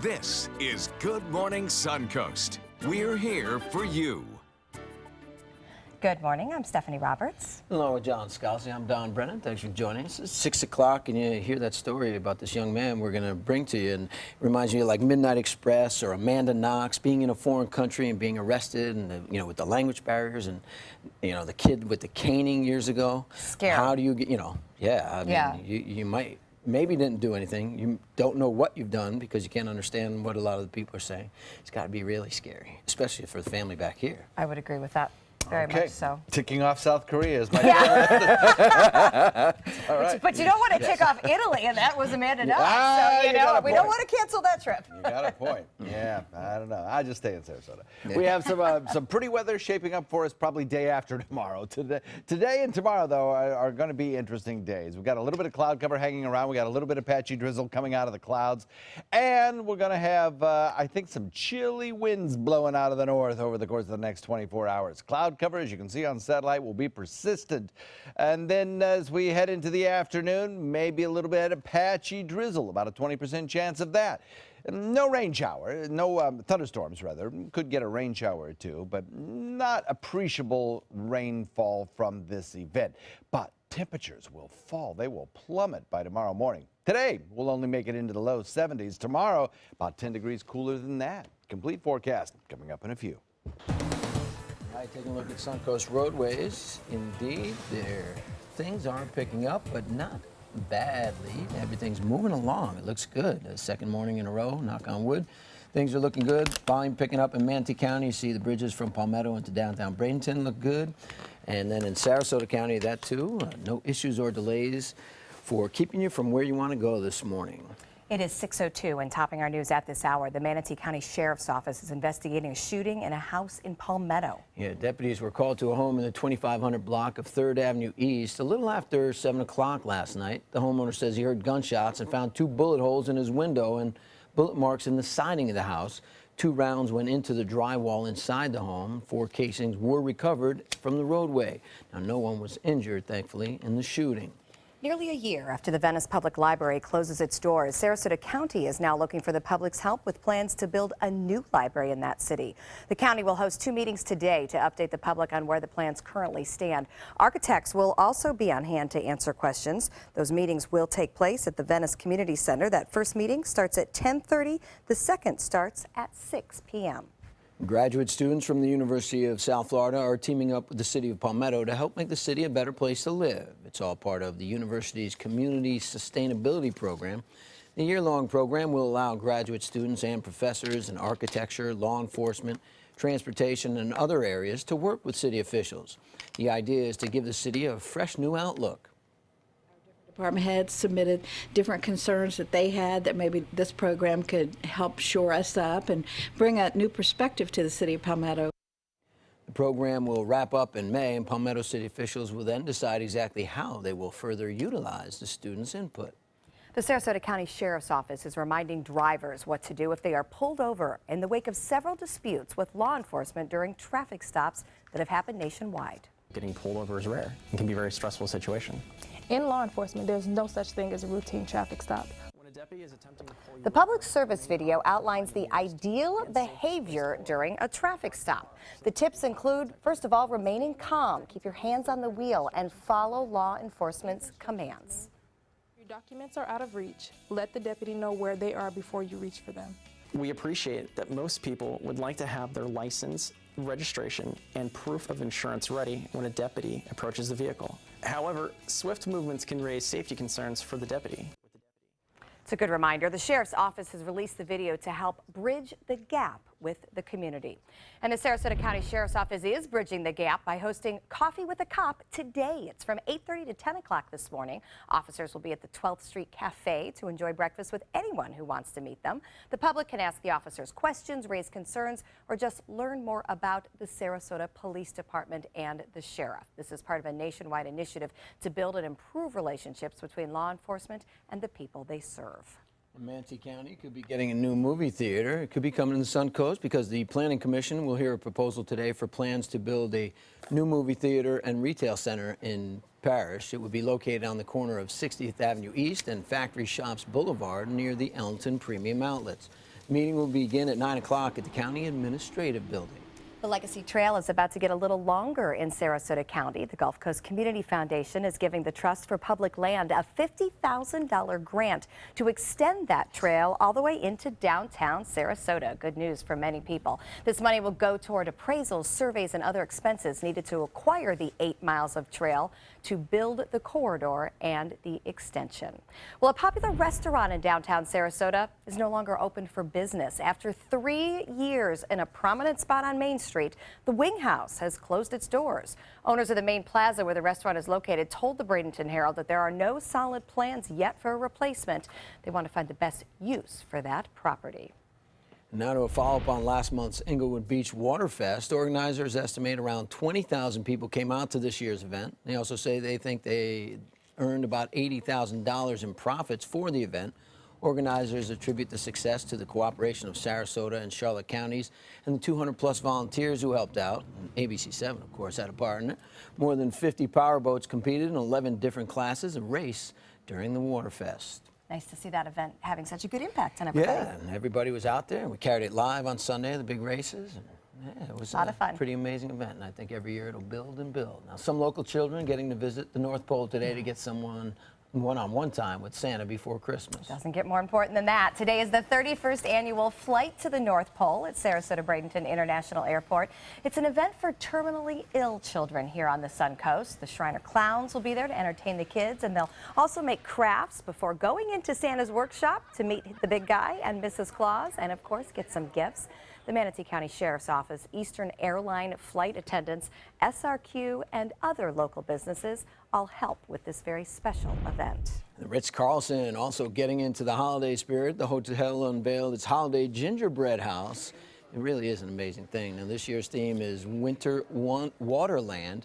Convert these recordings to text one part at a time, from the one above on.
This is Good Morning Suncoast. We're here for you. Good morning, I'm Stephanie Roberts. Hello, John Scalzi. I'm Don Brennan. Thanks for joining us. It's 6 o'clock, and you hear that story about this young man we're going to bring to you. And it reminds you of like Midnight Express or Amanda Knox, being in a foreign country and being arrested, and with the language barriers, and the kid with the caning years ago. Scary. How do you get? You might maybe didn't do anything. You don't know what you've done because you can't understand what a lot of the people are saying. It's got to be really scary, especially for the family back here. I would agree with that. Very much so. Ticking off South Korea is my All right. But you don't want to tick off Italy, and that was Amanda Knox. So, we don't want to cancel that trip. You got a point. Yeah, I don't know. I just stay in Sarasota. Yeah. We have some pretty weather shaping up for us probably day after tomorrow. Today and tomorrow, though, are going to be interesting days. We've got a little bit of cloud cover hanging around. We got a little bit of patchy drizzle coming out of the clouds. And we're going to have, I think, some chilly winds blowing out of the north over the course of the next 24 hours. Cloud cover, as you can see on satellite, will be persistent. And then as we head into the afternoon, maybe a little bit of patchy drizzle, about a 20% chance of that. No rain shower, no thunderstorms rather. Could get a rain shower or two, but not appreciable rainfall from this event. But temperatures will fall. They will plummet by tomorrow morning. Today, we'll only make it into the low 70s. Tomorrow, about 10 degrees cooler than that. Complete forecast coming up in a few. All right, taking a look at Suncoast roadways. Indeed, things are picking up, but not badly. Everything's moving along. It looks good. The second morning in a row, knock on wood. Things are looking good. Volume picking up in Manatee County. You see the bridges from Palmetto into downtown Bradenton look good. And then in Sarasota County, that too. No issues or delays for keeping you from where you want to go this morning. It is 6:02, and topping our news at this hour, the Manatee County Sheriff's Office is investigating a shooting in a house in Palmetto. Yeah, deputies were called to a home in the 2500 block of 3rd Avenue East a little after 7 o'clock last night. The homeowner says he heard gunshots and found 2 bullet holes in his window and bullet marks in the siding of the house. 2 rounds went into the drywall inside the home. 4 casings were recovered from the roadway. Now, no one was injured, thankfully, in the shooting. Nearly a year after the Venice Public Library closes its doors, Sarasota County is now looking for the public's help with plans to build a new library in that city. The county will host 2 meetings today to update the public on where the plans currently stand. Architects will also be on hand to answer questions. Those meetings will take place at the Venice Community Center. That first meeting starts at 10:30. The second starts at 6 p.m. Graduate students from the University of South Florida are teaming up with the city of Palmetto to help make the city a better place to live. It's all part of the university's Community Sustainability Program. The year-long program will allow graduate students and professors in architecture, law enforcement, transportation, and other areas to work with city officials. The idea is to give the city a fresh new outlook. Department heads submitted different concerns that they had that maybe this program could help shore us up and bring a new perspective to the city of Palmetto. The program will wrap up in May, and Palmetto city officials will then decide exactly how they will further utilize the students' input. The Sarasota County Sheriff's Office is reminding drivers what to do if they are pulled over in the wake of several disputes with law enforcement during traffic stops that have happened nationwide. Getting pulled over is rare and can be a very stressful situation. In law enforcement, there's no such thing as a routine traffic stop. When a deputy is attempting to pull you The public service video outlines the ideal behavior during a traffic stop. The tips include, first of all, remaining calm, keep your hands on the wheel, and follow law enforcement's commands. Your documents are out of reach. Let the deputy know where they are before you reach for them. We appreciate that most people would like to have their license, registration, and proof of insurance ready when a deputy approaches the vehicle. However, swift movements can raise safety concerns for the deputy. It's a good reminder. The Sheriff's Office has released the video to help bridge the gap with the community. And the Sarasota County Sheriff's Office is bridging the gap by hosting Coffee with a Cop today. It's from 8:30 to 10 o'clock this morning. Officers will be at the 12th Street Cafe to enjoy breakfast with anyone who wants to meet them. The public can ask the officers questions, raise concerns, or just learn more about the Sarasota Police Department and the sheriff. This is part of a nationwide initiative to build and improve relationships between law enforcement and the people they serve. Manatee County could be getting a new movie theater. It could be coming to the Suncoast because the Planning Commission will hear a proposal today for plans to build a new movie theater and retail center in Parish. It would be located on the corner of 60th Avenue East and Factory Shops Boulevard near the Ellington Premium Outlets. Meeting will begin at 9 o'clock at the County Administrative Building. The Legacy Trail is about to get a little longer in Sarasota County. The Gulf Coast Community Foundation is giving the Trust for Public Land a $50,000 grant to extend that trail all the way into downtown Sarasota. Good news for many people. This money will go toward appraisals, surveys, and other expenses needed to acquire the 8 miles of trail to build the corridor and the extension. Well, a popular restaurant in downtown Sarasota is no longer open for business. After 3 years in a prominent spot on Main Street, the Wing House has closed its doors. Owners of the main plaza where the restaurant is located told the Bradenton Herald that there are no solid plans yet for a replacement. They want to find the best use for that property. Now to a follow-up on last month's Inglewood Beach Waterfest. Organizers estimate around 20,000 people came out to this year's event. They also say they think they earned about $80,000 in profits for the event. Organizers attribute the success to the cooperation of Sarasota and Charlotte counties and the 200-plus volunteers who helped out. And ABC7, of course, had a part in it. More than 50 powerboats competed in 11 different classes of race during the Waterfest. Nice to see that event having such a good impact on everybody. Yeah, and everybody was out there. We carried it live on Sunday, the big races. And yeah, it was a lot of fun. Pretty amazing event, and I think every year it'll build and build. Now, some local children getting to visit the North Pole today to get someone one-on-one time with Santa before Christmas. Doesn't get more important than that. Today is the 31st annual Flight to the North Pole at Sarasota Bradenton International Airport. It's an event for terminally ill children here on the Suncoast. The Shriner Clowns will be there to entertain the kids, and they'll also make crafts before going into Santa's workshop to meet the big guy and Mrs. Claus, and of course get some gifts. The Manatee County Sheriff's Office, Eastern Airline flight attendants, SRQ, and other local businesses all help with this very special event. The Ritz-Carlton also getting into the holiday spirit. The hotel unveiled its holiday gingerbread house. It really is an amazing thing. Now, this year's theme is Winter Waterland.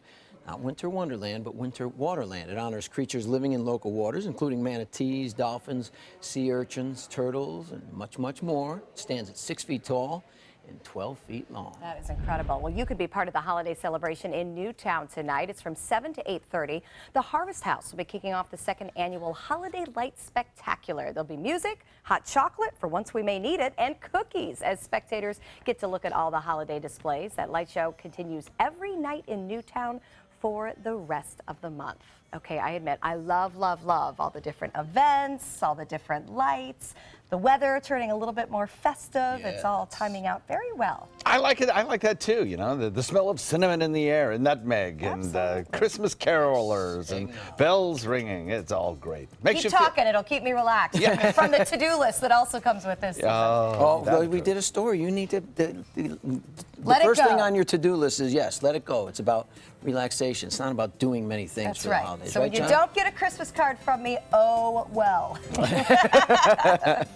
Not Winter Wonderland, but Winter Waterland. It honors creatures living in local waters, including manatees, dolphins, sea urchins, turtles, and much, much more. It stands at 6 feet tall and 12 feet long. That is incredible. Well, you could be part of the holiday celebration in Newtown tonight. It's from 7 to 8:30. The Harvest House will be kicking off the second annual Holiday Light Spectacular. There'll be music, hot chocolate for once we may need it, and cookies as spectators get to look at all the holiday displays. That light show continues every night in Newtown for the rest of the month. Okay, I admit, I love, love, love all the different events, all the different lights, the weather turning a little bit more festive. Yes. It's all timing out very well. I like it. I like that too. You know, the smell of cinnamon in the air and nutmeg and Christmas carolers and bells ringing. It's all great. Makes Keep talking. It'll keep me relaxed. Yeah. From the to-do list that also comes with this. We did a story. You need to. The first thing on your to-do list is yes, let it go. It's about relaxation. It's not about doing many things for the holidays. So when you don't get a Christmas card from me, oh well.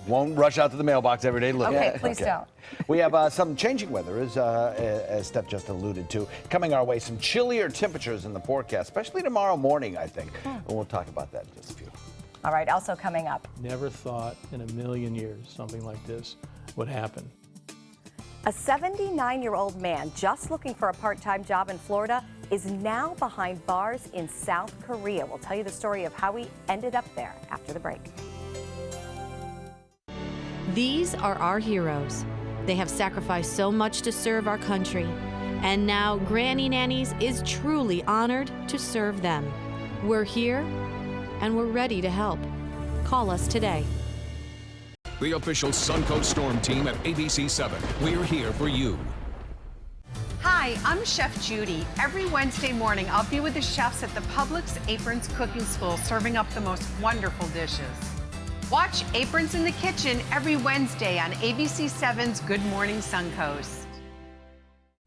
Won't rush out to the mailbox every day. Look. Okay, please don't. We have some changing weather, as Steph just alluded to. Coming our way, some chillier temperatures in the forecast, especially tomorrow morning, I think. And we'll talk about that in just a few. All right, also coming up. Never thought in a million years something like this would happen. A 79-year-old man just looking for a part-time job in Florida is now behind bars in South Korea. We'll tell you the story of how he ended up there after the break. These are our heroes. They have sacrificed so much to serve our country. And now Granny Nannies is truly honored to serve them. We're here and we're ready to help. Call us today. The official Suncoast Storm team at ABC7. We're here for you. Hi, I'm Chef Judy. Every Wednesday morning, I'll be with the chefs at the Publix Aprons Cooking School serving up the most wonderful dishes. Watch Aprons in the Kitchen every Wednesday on ABC7's Good Morning Suncoast.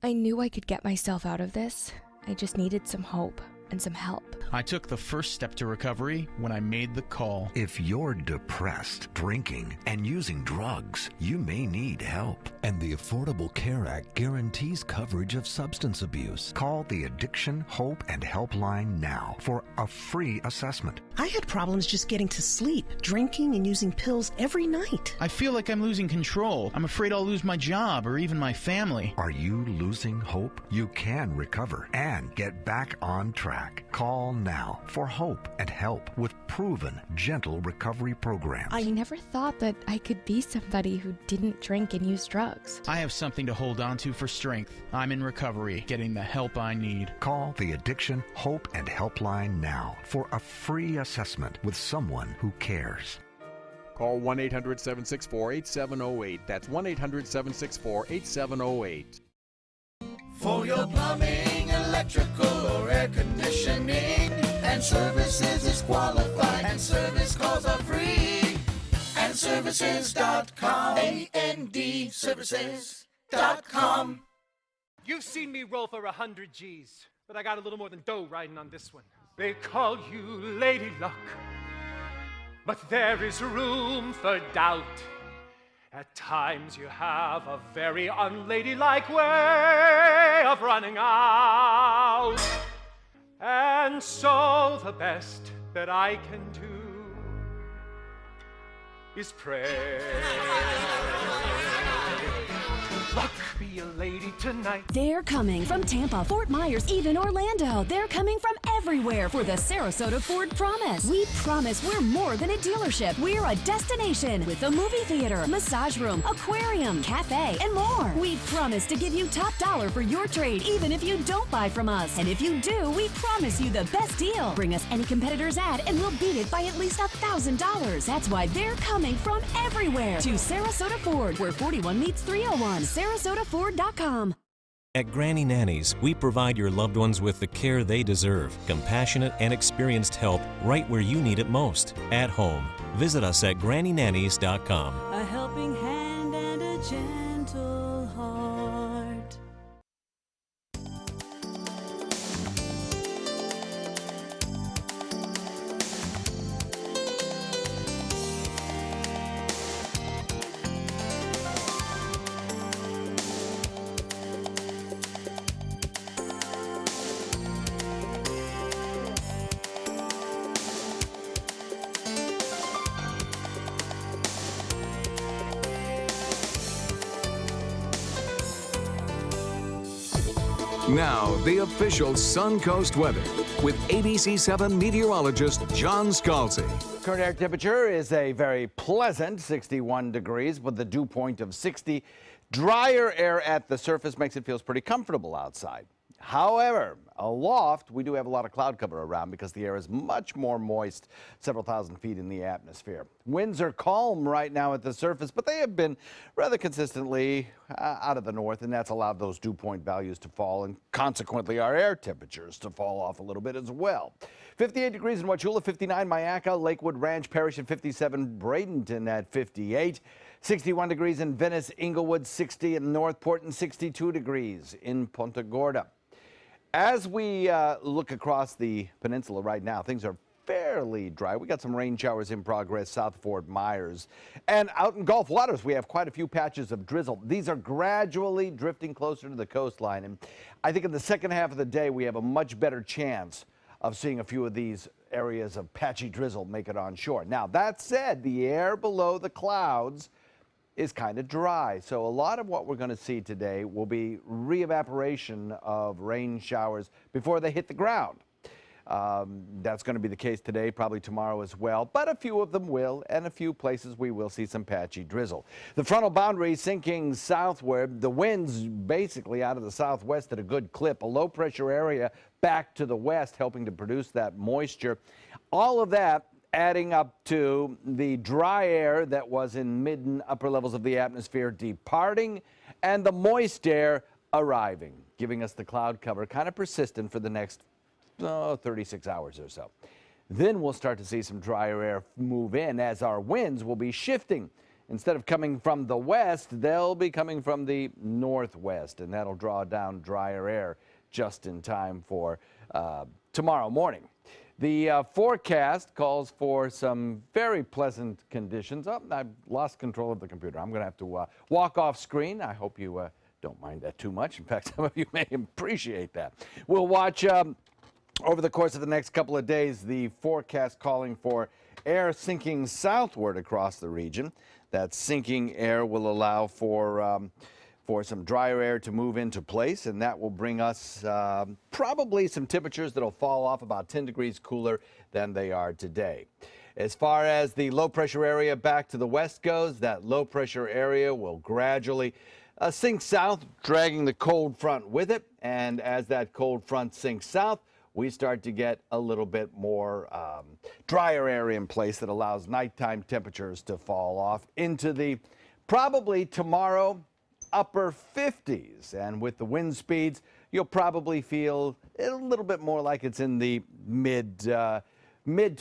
I knew I could get myself out of this. I just needed some hope and some help. I took the first step to recovery when I made the call. If you're depressed, drinking, and using drugs, you may need help. And And the Affordable Care Act guarantees coverage of substance abuse. Call the Addiction, Hope, and Helpline now for a free assessment. I had problems just getting to sleep, drinking and using pills every night. I feel like I'm losing control. I'm afraid I'll lose my job or even my family. Are you losing hope? You can recover and get back on track. Call now for hope and help with proven, gentle recovery programs. I never thought that I could be somebody who didn't drink and use drugs. I have something to hold on to for strength. I'm in recovery, getting the help I need. Call the Addiction, Hope, and Helpline now for a free assessment with someone who cares. Call 1-800-764-8708. That's 1-800-764-8708. For your plumbing, electrical, or air conditioning, and services is qualified, and service calls are free. And services.com. A-N-D services.com. You've seen me roll for 100 G's, but I got a little more than dough riding on this one. They call you Lady Luck, but there is room for doubt. At times you have a very unladylike way of running out. And so the best that I can do is pray. Luck, be a lady tonight. They're coming from Tampa, Fort Myers, even Orlando. They're coming from everywhere for the Sarasota Ford Promise. We promise we're more than a dealership. We're a destination with a movie theater, massage room, aquarium, cafe, and more. We promise to give you top dollar for your trade, even if you don't buy from us. And if you do, we promise you the best deal. Bring us any competitor's ad and we'll beat it by at least $1,000. That's why they're coming from everywhere to Sarasota Ford, where 41 meets 301. SarasotaFord.com. At Granny Nannies, we provide your loved ones with the care they deserve, compassionate and experienced help right where you need it most, at home. Visit us at GrannyNannies.com. A helping hand and a gentle heart. Now, the official Suncoast weather with ABC7 meteorologist John Scalzi. Current air temperature is a very pleasant 61 degrees with the dew point of 60. Drier air at the surface makes it feel pretty comfortable outside. However, aloft, we do have a lot of cloud cover around because the air is much more moist, several thousand feet in the atmosphere. Winds are calm right now at the surface, but they have been rather consistently out of the north, and that's allowed those dew point values to fall, and consequently our air temperatures to fall off a little bit as well. 58 degrees in Wauchula, 59 Mayaca, Lakewood Ranch Parish at 57, Bradenton at 58. 61 degrees in Venice, Inglewood, 60 in Northport, and 62 degrees in Punta Gorda. As we look across the peninsula right now, things are fairly dry. We got some rain showers in progress south of Fort Myers. And out in Gulf waters, we have quite a few patches of drizzle. These are gradually drifting closer to the coastline. And I think in the second half of the day, we have a much better chance of seeing a few of these areas of patchy drizzle make it on shore. Now, that said, the air below the clouds is kind of dry. So a lot of what we're going to see today will be re-evaporation of rain showers before they hit the ground. That's going to be the case today, probably tomorrow as well, but a few of them will, and a few places we will see some patchy drizzle. The frontal boundary sinking southward, the winds basically out of the southwest at a good clip, a low pressure area back to the west helping to produce that moisture. All of that adding up to the dry air that was in mid and upper levels of the atmosphere departing, and the moist air arriving, giving us the cloud cover kind of persistent for the next 36 hours or so. Then we'll start to see some drier air move in as our winds will be shifting. Instead of coming from the west, they'll be coming from the northwest, and that'll draw down drier air just in time for tomorrow morning. The forecast calls for some very pleasant conditions. Oh, I've lost control of the computer. I'm going to have to walk off screen. I hope you don't mind that too much. In fact, some of you may appreciate that. We'll watch over the course of the next couple of days the forecast calling for air sinking southward across the region. That sinking air will allow for some drier air to move into place, and that will bring us probably some temperatures that'll fall off about 10 degrees cooler than they are today. As far as the low pressure area back to the west goes, that low pressure area will gradually sink south, dragging the cold front with it. And as that cold front sinks south, we start to get a little bit more drier air in place that allows nighttime temperatures to fall off into the probably tomorrow upper 50s. And with the wind speeds, you'll probably feel a little bit more like it's in the mid to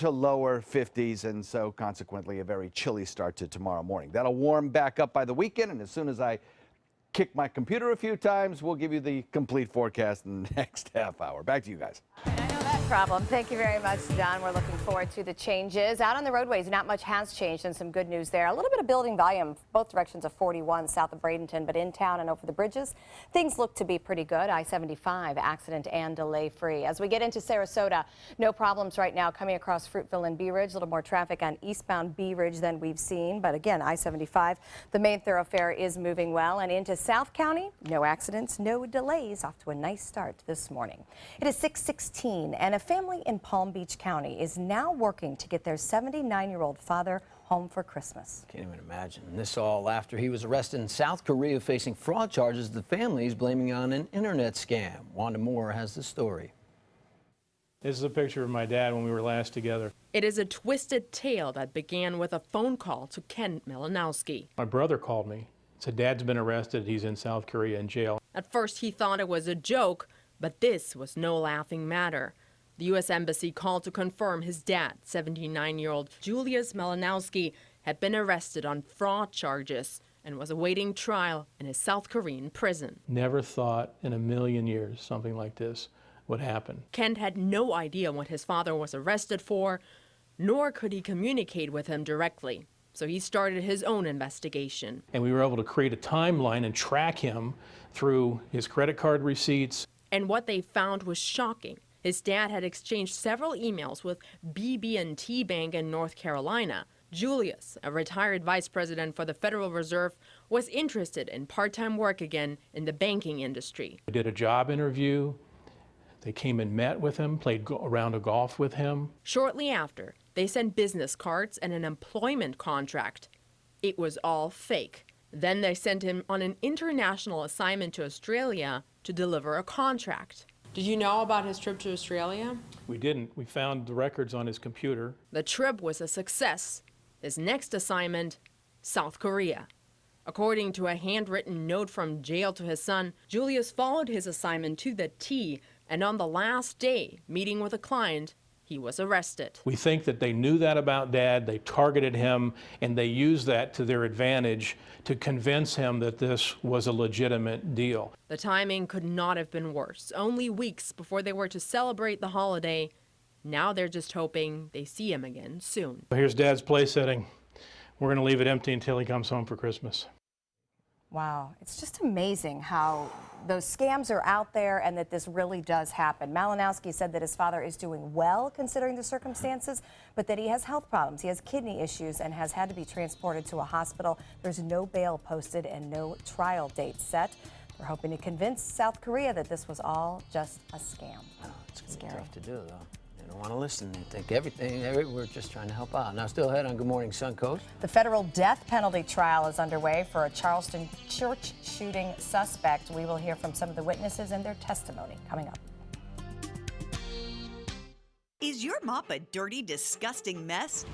lower 50s, and so consequently a very chilly start to tomorrow morning. That'll warm back up by the weekend, and as soon as I kick my computer a few times, we'll give you the complete forecast in the next half hour. Back to you guys. Problem. Thank you very much, Don. We're looking forward to the changes. Out on the roadways, not much has changed, and some good news there. A little bit of building volume, both directions of 41 south of Bradenton, but in town and over the bridges, things look to be pretty good. I-75 accident and delay free. As we get into Sarasota, no problems right now coming across Fruitville and Bee Ridge. A little more traffic on eastbound Bee Ridge than we've seen, but again, I-75, the main thoroughfare is moving well. And into South County, no accidents, no delays. Off to a nice start this morning. It is 6:16, and a family in Palm Beach County is now working to get their 79-year-old father home for Christmas. Can't even imagine. This all after he was arrested in South Korea facing fraud charges the family is blaming on an internet scam. Wanda Moore has the story. This is a picture of my dad when we were last together. It is a twisted tale that began with a phone call to Ken Malinowski. My brother called me. Said Dad's been arrested. He's in South Korea in jail. At first he thought it was a joke, but this was no laughing matter. The U.S. Embassy called to confirm his dad, 79-year-old Julius Malinowski, had been arrested on fraud charges and was awaiting trial in a South Korean prison. Never thought in a million years something like this would happen. Kent had no idea what his father was arrested for, nor could he communicate with him directly. So he started his own investigation. And we were able to create a timeline and track him through his credit card receipts. And what they found was shocking. His dad had exchanged several emails with BB&T Bank in North Carolina. Julius, a retired vice president for the Federal Reserve, was interested in part-time work again in the banking industry. I did a job interview. They came and met with him, played a round of golf with him. Shortly after, they sent business cards and an employment contract. It was all fake. Then they sent him on an international assignment to Australia to deliver a contract. Did you know about his trip to Australia? We didn't. We found the records on his computer. The trip was a success. His next assignment, South Korea. According to a handwritten note from jail to his son, Julius followed his assignment to the T, and on the last day, meeting with a client, he was arrested. We think that they knew that about Dad, they targeted him, and they used that to their advantage to convince him that this was a legitimate deal. The timing could not have been worse. Only weeks before they were to celebrate the holiday, now they're just hoping they see him again soon. Here's Dad's place setting. We're going to leave it empty until he comes home for Christmas. Wow, it's just amazing how those scams are out there and that this really does happen. Malinowski said that his father is doing well considering the circumstances, but that he has health problems. He has kidney issues and has had to be transported to a hospital. There's no bail posted and no trial date set. They're hoping to convince South Korea that this was all just a scam. Oh, it's scary. Tough to do, though. They don't want to listen. They think everything, we're just trying to help out. Now, still ahead on Good Morning Suncoast. The federal death penalty trial is underway for a Charleston church shooting suspect. We will hear from some of the witnesses and their testimony coming up. Is your mop a dirty, disgusting mess?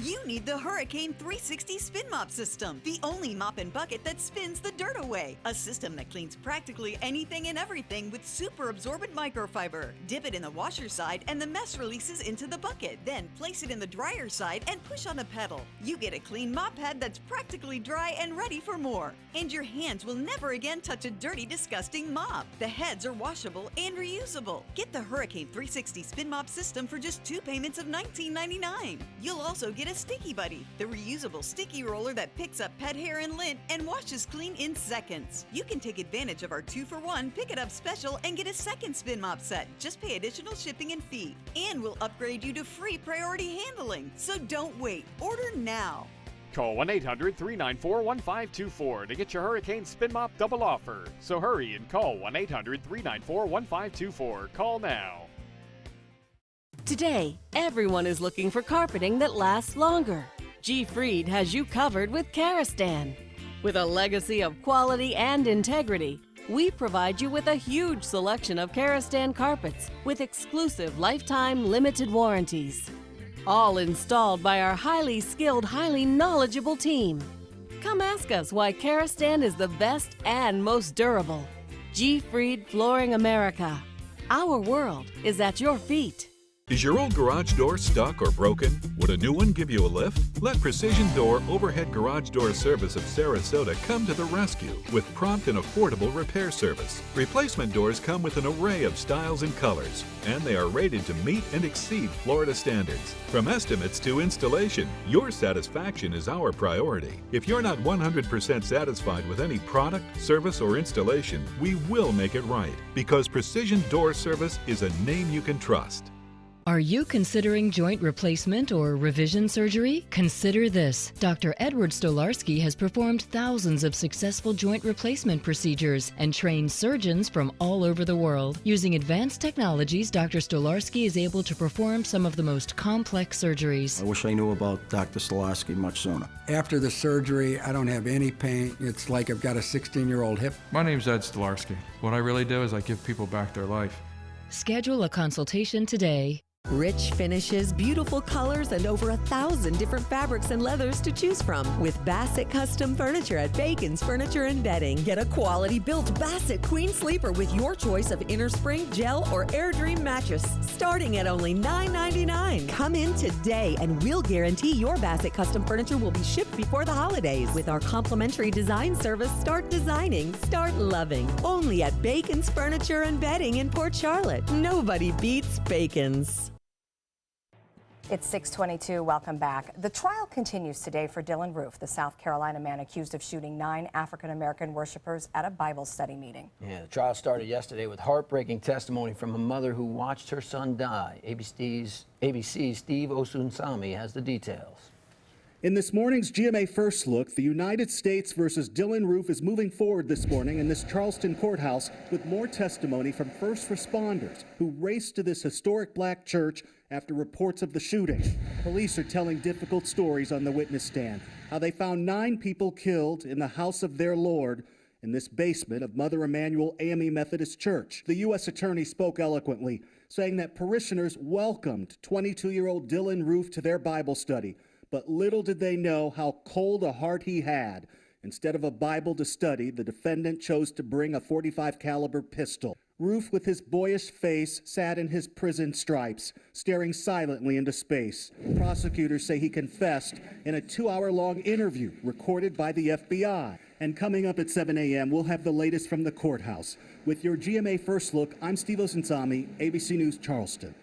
You need the Hurricane 360 Spin Mop System, the only mop and bucket that spins the dirt away. A system that cleans practically anything and everything with super absorbent microfiber. Dip it in the washer side and the mess releases into the bucket. Then place it in the dryer side and push on a pedal. You get a clean mop head that's practically dry and ready for more. And your hands will never again touch a dirty, disgusting mop. The heads are washable and reusable. Get the Hurricane 360 Spin Mop System for just 2 payments of $19.99. You'll also get a Sticky Buddy, the reusable sticky roller that picks up pet hair and lint and washes clean in seconds. You can take advantage of our 2-for-1 Pick It Up special and get a second Spin Mop set. Just pay additional shipping and fee. And we'll upgrade you to free priority handling. So don't wait. Order now. Call 1-800-394-1524 to get your Hurricane Spin Mop double offer. So hurry and call 1-800-394-1524. Call now. Today, everyone is looking for carpeting that lasts longer. G. Fried has you covered with Karastan. With a legacy of quality and integrity, we provide you with a huge selection of Karastan carpets with exclusive lifetime limited warranties. All installed by our highly skilled, highly knowledgeable team. Come ask us why Karastan is the best and most durable. G. Fried Flooring America. Our world is at your feet. Is your old garage door stuck or broken? Would a new one give you a lift? Let Precision Door Overhead Garage Door Service of Sarasota come to the rescue with prompt and affordable repair service. Replacement doors come with an array of styles and colors, and they are rated to meet and exceed Florida standards. From estimates to installation, your satisfaction is our priority. If you're not 100% satisfied with any product, service, or installation, we will make it right, because Precision Door Service is a name you can trust. Are you considering joint replacement or revision surgery? Consider this. Dr. Edward Stolarski has performed thousands of successful joint replacement procedures and trained surgeons from all over the world. Using advanced technologies, Dr. Stolarski is able to perform some of the most complex surgeries. I wish I knew about Dr. Stolarski much sooner. After the surgery, I don't have any pain. It's like I've got a 16-year-old hip. My name's Ed Stolarski. What I really do is I give people back their life. Schedule a consultation today. Rich finishes, beautiful colors, and over 1,000 different fabrics and leathers to choose from. With Bassett Custom Furniture at Bacon's Furniture and Bedding. Get a quality-built Bassett Queen Sleeper with your choice of inner spring, gel, or Air Dream mattress, starting at only $9.99. Come in today, and we'll guarantee your Bassett Custom Furniture will be shipped before the holidays. With our complimentary design service, start designing, start loving. Only at Bacon's Furniture and Bedding in Port Charlotte. Nobody beats Bacon's. It's 6:22. Welcome back. The trial continues today for Dylan Roof, the South Carolina man accused of shooting 9 African-American worshipers at a Bible study meeting. Yeah, the trial started yesterday with heartbreaking testimony from a mother who watched her son die. ABC's Steve Osunsami has the details. In this morning's GMA First Look, the United States versus Dylan Roof is moving forward this morning in this Charleston courthouse with more testimony from first responders who raced to this historic black church after reports of the shooting. Police are telling difficult stories on the witness stand, how they found 9 people killed in the house of their Lord in this basement of Mother Emanuel AME Methodist Church. The U.S. attorney spoke eloquently, saying that parishioners welcomed 22-year-old Dylan Roof to their Bible study, but little did they know how cold a heart he had. Instead of a Bible to study, the defendant chose to bring a .45 caliber pistol. Roof, with his boyish face, sat in his prison stripes, staring silently into space. Prosecutors say he confessed in a 2-hour-long interview recorded by the FBI. And coming up at 7 a.m., we'll have the latest from the courthouse. With your GMA First Look, I'm Steve Osunsami, ABC News, Charleston.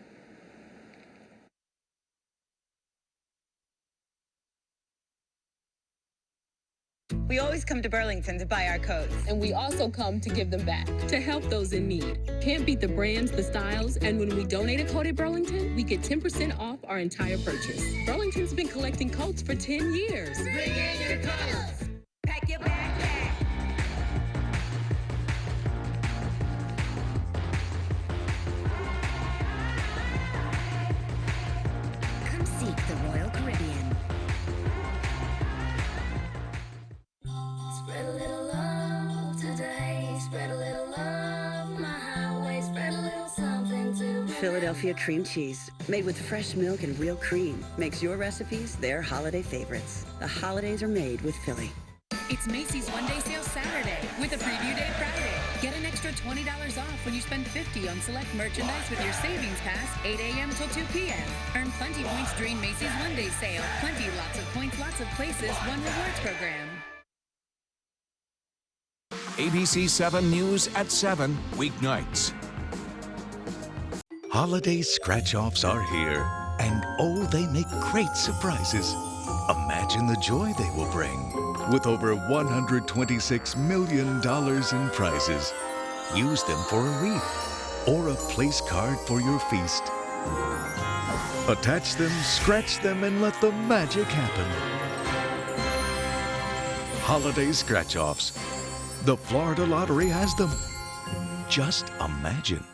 We always come to Burlington to buy our coats. And we also come to give them back, to help those in need. Can't beat the brands, the styles, and when we donate a coat at Burlington, we get 10% off our entire purchase. Burlington's been collecting coats for 10 years. Bring in your coats. Pack your backpack. Come seek the Royal Caribbean. Spread a little love today. Spread a little love my highway. Spread a little something to Philadelphia cream cheese, made with fresh milk and real cream, makes your recipes their holiday favorites. The holidays are made with Philly. It's Macy's one-day sale Saturday with a preview day Friday. Get an extra $20 off when you spend $50 on select merchandise with your savings pass, 8 a.m. till 2 p.m. Earn plenty points during Macy's one-day sale. Plenty, lots of points, lots of places, one rewards program. ABC 7 News at 7, weeknights. Holiday scratch-offs are here, and oh, they make great surprises. Imagine the joy they will bring. With over $126 million in prizes, use them for a wreath or a place card for your feast. Attach them, scratch them, and let the magic happen. Holiday scratch-offs. The Florida Lottery has them. Just imagine.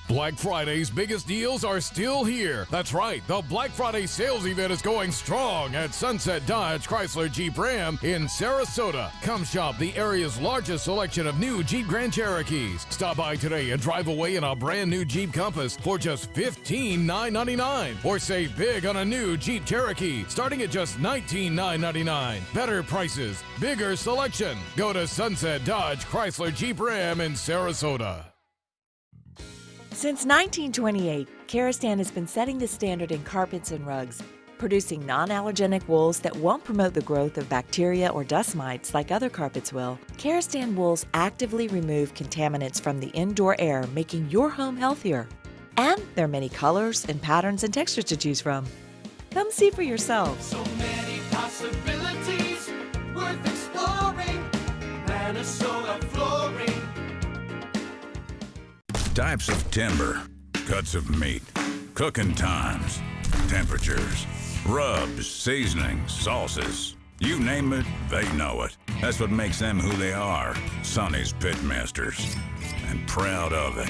Black Friday's biggest deals are still here. That's right, the Black Friday sales event is going strong at Sunset Dodge Chrysler Jeep Ram in Sarasota. Come shop the area's largest selection of new Jeep Grand Cherokees. Stop by today and drive away in a brand new Jeep Compass for just $15,999. Or save big on a new Jeep Cherokee starting at just $19,999. Better prices, bigger selection. Go to Sunset Dodge Chrysler Jeep Ram in Sarasota. Since 1928, Karastan has been setting the standard in carpets and rugs, producing non-allergenic wools that won't promote the growth of bacteria or dust mites like other carpets will. Karastan wools actively remove contaminants from the indoor air, making your home healthier. And there are many colors and patterns and textures to choose from. Come see for yourself. So many possibilities worth exploring. Minnesota Flooring. Types of timber, cuts of meat, cooking times, temperatures, rubs, seasonings, sauces. You name it, they know it. That's what makes them who they are, Sonny's Pitmasters. And proud of it.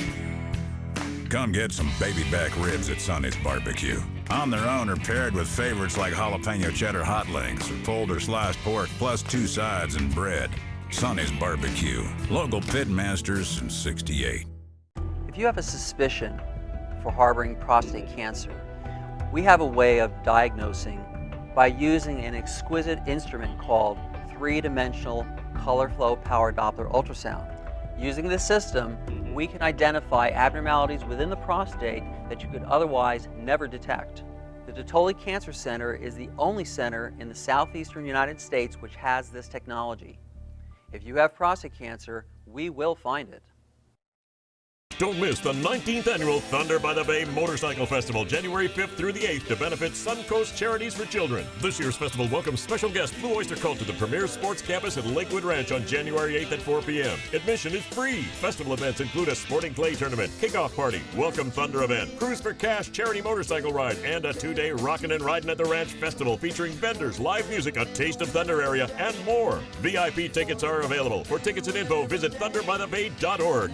Come get some baby back ribs at Sonny's Barbecue. On their own or paired with favorites like jalapeno cheddar hot links or pulled or sliced pork plus 2 sides and bread. Sonny's Barbecue. Local Pitmasters since '68. If you have a suspicion for harboring prostate cancer, we have a way of diagnosing by using an exquisite instrument called 3-dimensional color flow power Doppler ultrasound. Using this system, we can identify abnormalities within the prostate that you could otherwise never detect. The Dotoli Cancer Center is the only center in the southeastern United States which has this technology. If you have prostate cancer, we will find it. Don't miss the 19th annual Thunder by the Bay Motorcycle Festival, January 5th through the 8th, to benefit Suncoast Charities for Children. This year's festival welcomes special guest Blue Oyster Cult to the premier sports campus at Lakewood Ranch on January 8th at 4 p.m. Admission is free. Festival events include a sporting clay tournament, kickoff party, welcome Thunder event, Cruise for Cash charity motorcycle ride, and a 2-day Rockin' and Riding at the Ranch festival featuring vendors, live music, a taste of Thunder area, and more. VIP tickets are available. For tickets and info, visit thunderbybthebay.org.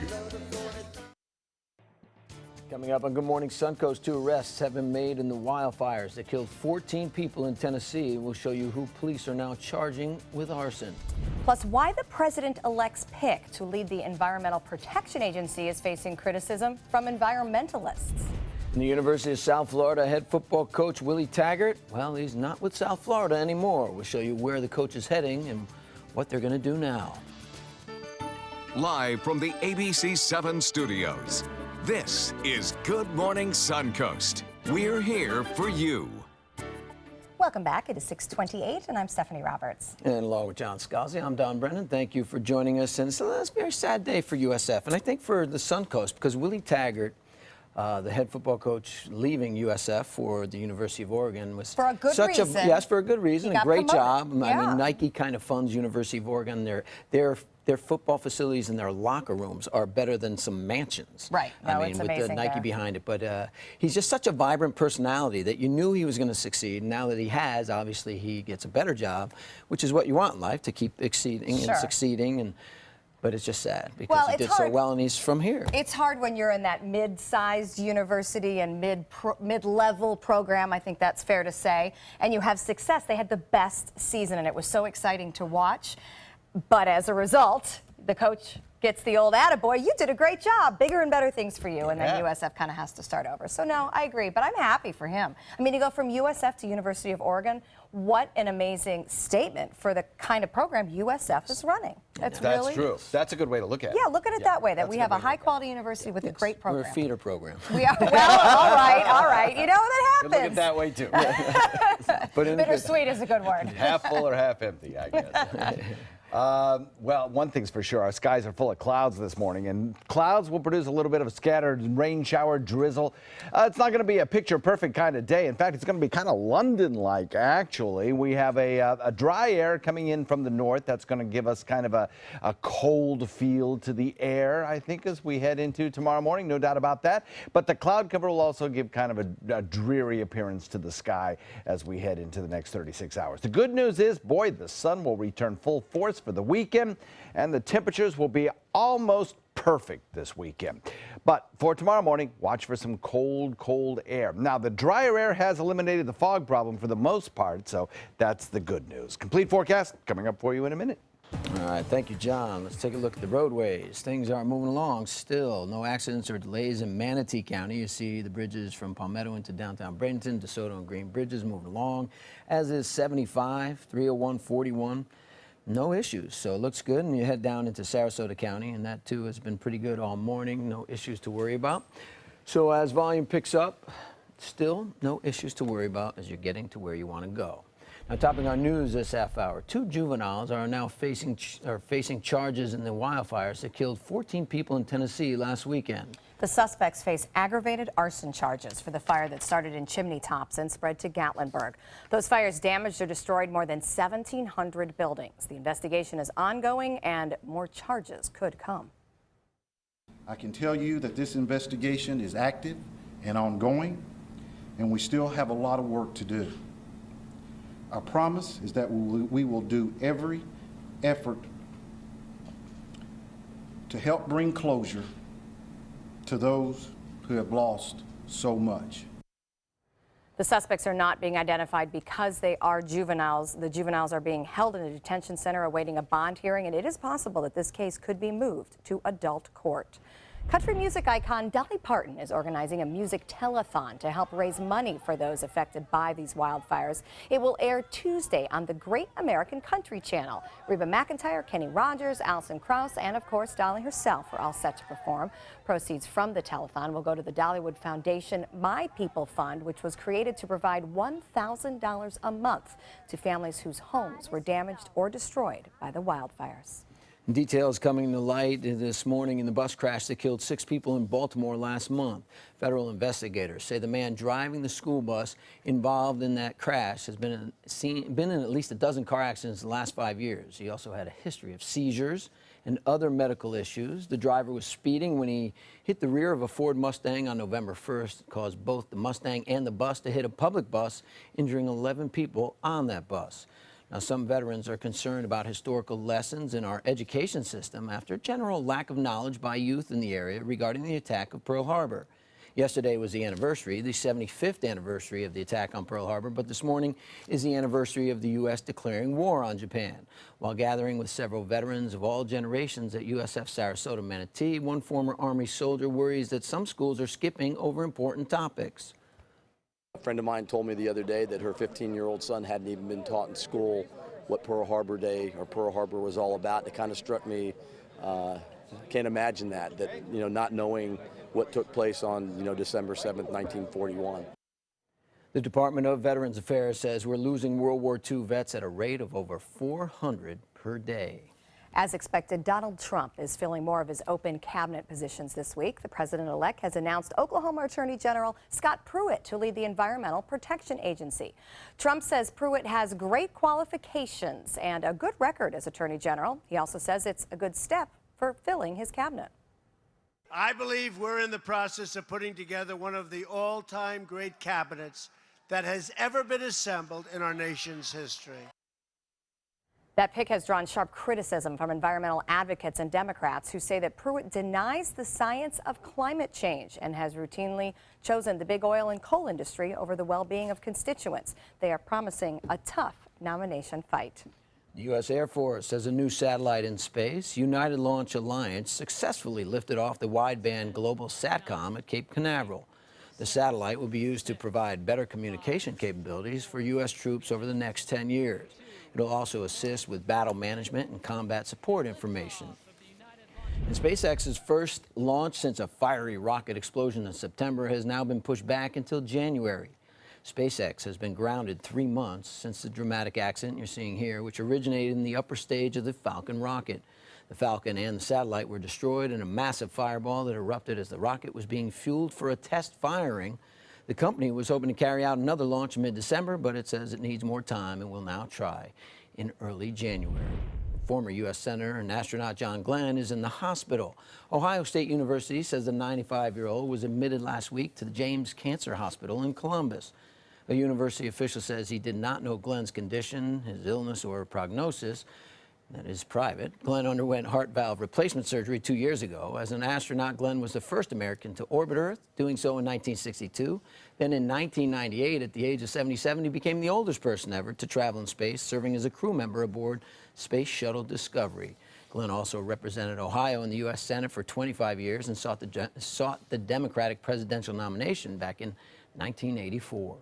Coming up on Good Morning Suncoast, 2 arrests have been made in the wildfires that killed 14 people in Tennessee. We'll show you who police are now charging with arson. Plus, why the president-elect's pick to lead the Environmental Protection Agency is facing criticism from environmentalists. In the University of South Florida, head football coach Willie Taggart, well, he's not with South Florida anymore. We'll show you where the coach is heading and what they're going to do now. Live from the ABC 7 studios, this is Good Morning Suncoast. We're here for you. Welcome back. It is 6:28, and I'm Stephanie Roberts. And along with John Scalzi, I'm Don Brennan. Thank you for joining us. And it's a very sad day for USF, and I think for the Suncoast, because Willie Taggart, the head football coach leaving USF for the University of Oregon, was for a good reason. Yes, for a good reason. A great job. Yeah. I mean, Nike kind of funds University of Oregon. Their football facilities and their locker rooms are better than some mansions. Right. No, I mean, it's with amazing the Nike there. behind it. But he's just such a vibrant personality that you knew he was going to succeed. Now that he has, obviously, he gets a better job, which is what you want in life, to keep exceeding and succeeding. But it's just sad because he did so well, and he's from here. It's hard when you're in that mid-sized university and mid-level program, I think that's fair to say, and you have success. They had the best season, and it was so exciting to watch. But as a result, the coach gets the old attaboy, you did a great job, bigger and better things for you, and then USF kind of has to start over. So no, I agree, but I'm happy for him. I mean, to go from USF to University of Oregon, what an amazing statement for the kind of program USF is running. That's true. That's a good way to look at it. Yeah, look at it that way, that we have a high-quality university with a great program. We're a feeder program. We are, well, all right. You know, that happens. Look at it that way, too. But bittersweet is a good word. Half full or half empty, I guess. Well, one thing's for sure, our skies are full of clouds this morning, and clouds will produce a little bit of a scattered rain shower drizzle. It's not going to be a picture-perfect kind of day. In fact, it's going to be kind of London-like, actually. We have a dry air coming in from the north that's going to give us kind of a cold feel to the air, I think, as we head into tomorrow morning, no doubt about that. But the cloud cover will also give kind of a dreary appearance to the sky as we head into the next 36 hours. The good news is, boy, the sun will return full force for the weekend, and the temperatures will be almost perfect this weekend. But for tomorrow morning, watch for some cold air. Now, the drier air has eliminated the fog problem for the most part, so that's the good news. Complete forecast coming up for you in a minute. All right, thank you, John. Let's take a look at the roadways. Things are moving along still. No accidents or delays in Manatee County. You see the bridges from Palmetto into downtown Bradenton, DeSoto and Green Bridges moving along, as is 75, 301, 41. No issues, so it looks good. And you head down into Sarasota County, and that too has been pretty good all morning. No issues to worry about. So as volume picks up, still no issues to worry about as you're getting to where you want to go. Now, topping our news this half hour, 2 juveniles are now facing charges in the wildfires that killed 14 people in Tennessee last weekend. The suspects face aggravated arson charges for the fire that started in Chimney Tops and spread to Gatlinburg. Those fires damaged or destroyed more than 1,700 buildings. The investigation is ongoing and more charges could come. I can tell you that this investigation is active and ongoing, and we still have a lot of work to do. Our promise is that we will do every effort to help bring closure to those who have lost so much. The suspects are not being identified because they are juveniles. The juveniles are being held in a detention center awaiting a bond hearing, and it is possible that this case could be moved to adult court. Country music icon Dolly Parton is organizing a music telethon to help raise money for those affected by these wildfires. It will air Tuesday on the Great American Country Channel. Reba McEntire, Kenny Rogers, Alison Krauss, and of course Dolly herself are all set to perform. Proceeds from the telethon will go to the Dollywood Foundation My People Fund, which was created to provide $1,000 a month to families whose homes were damaged or destroyed by the wildfires. Details coming to light this morning in the bus crash that killed 6 people in Baltimore last month. Federal investigators say the man driving the school bus involved in that crash has been in at least a dozen car accidents in the last 5 years. He also had a history of seizures and other medical issues. The driver was speeding when he hit the rear of a Ford Mustang on November 1st. It caused both the Mustang and the bus to hit a public bus, injuring 11 people on that bus. Now, some veterans are concerned about historical lessons in our education system after a general lack of knowledge by youth in the area regarding the attack of Pearl Harbor. Yesterday was the anniversary, the 75th anniversary of the attack on Pearl Harbor, but this morning is the anniversary of the U.S. declaring war on Japan. While gathering with several veterans of all generations at USF Sarasota Manatee, one former Army soldier worries that some schools are skipping over important topics. A friend of mine told me the other day that her 15-year-old son hadn't even been taught in school what Pearl Harbor Day or Pearl Harbor was all about. It kind of struck me, can't imagine that, not knowing what took place on, December 7th, 1941. The Department of Veterans Affairs says we're losing World War II vets at a rate of over 400 per day. As expected, Donald Trump is filling more of his open cabinet positions this week. The president-elect has announced Oklahoma Attorney General Scott Pruitt to lead the Environmental Protection Agency. Trump says Pruitt has great qualifications and a good record as Attorney General. He also says it's a good step for filling his cabinet. I believe we're in the process of putting together one of the all-time great cabinets that has ever been assembled in our nation's history. That pick has drawn sharp criticism from environmental advocates and Democrats who say that Pruitt denies the science of climate change and has routinely chosen the big oil and coal industry over the well-being of constituents. They are promising a tough nomination fight. The U.S. Air Force has a new satellite in space. United Launch Alliance successfully lifted off the wideband global SATCOM at Cape Canaveral. The satellite will be used to provide better communication capabilities for U.S. troops over the next 10 years. It'll also assist with battle management and combat support information. And SpaceX's first launch since a fiery rocket explosion in September has now been pushed back until January. SpaceX has been grounded 3 months since the dramatic accident you're seeing here, which originated in the upper stage of the Falcon rocket. The Falcon and the satellite were destroyed in a massive fireball that erupted as the rocket was being fueled for a test firing. The company was hoping to carry out another launch in mid-December, but it says it needs more time and will now try in early January. Former U.S. Senator and astronaut John Glenn is in the hospital. Ohio State University says the 95-year-old was admitted last week to the James Cancer Hospital in Columbus. A university official says he did not know Glenn's condition, his illness, or prognosis. That is private. Glenn underwent heart valve replacement surgery 2 years ago. As an astronaut, Glenn was the first American to orbit Earth, doing so in 1962. Then in 1998, at the age of 77, he became the oldest person ever to travel in space, serving as a crew member aboard Space Shuttle Discovery. Glenn also represented Ohio in the U.S. Senate for 25 years and sought the Democratic presidential nomination back in 1984.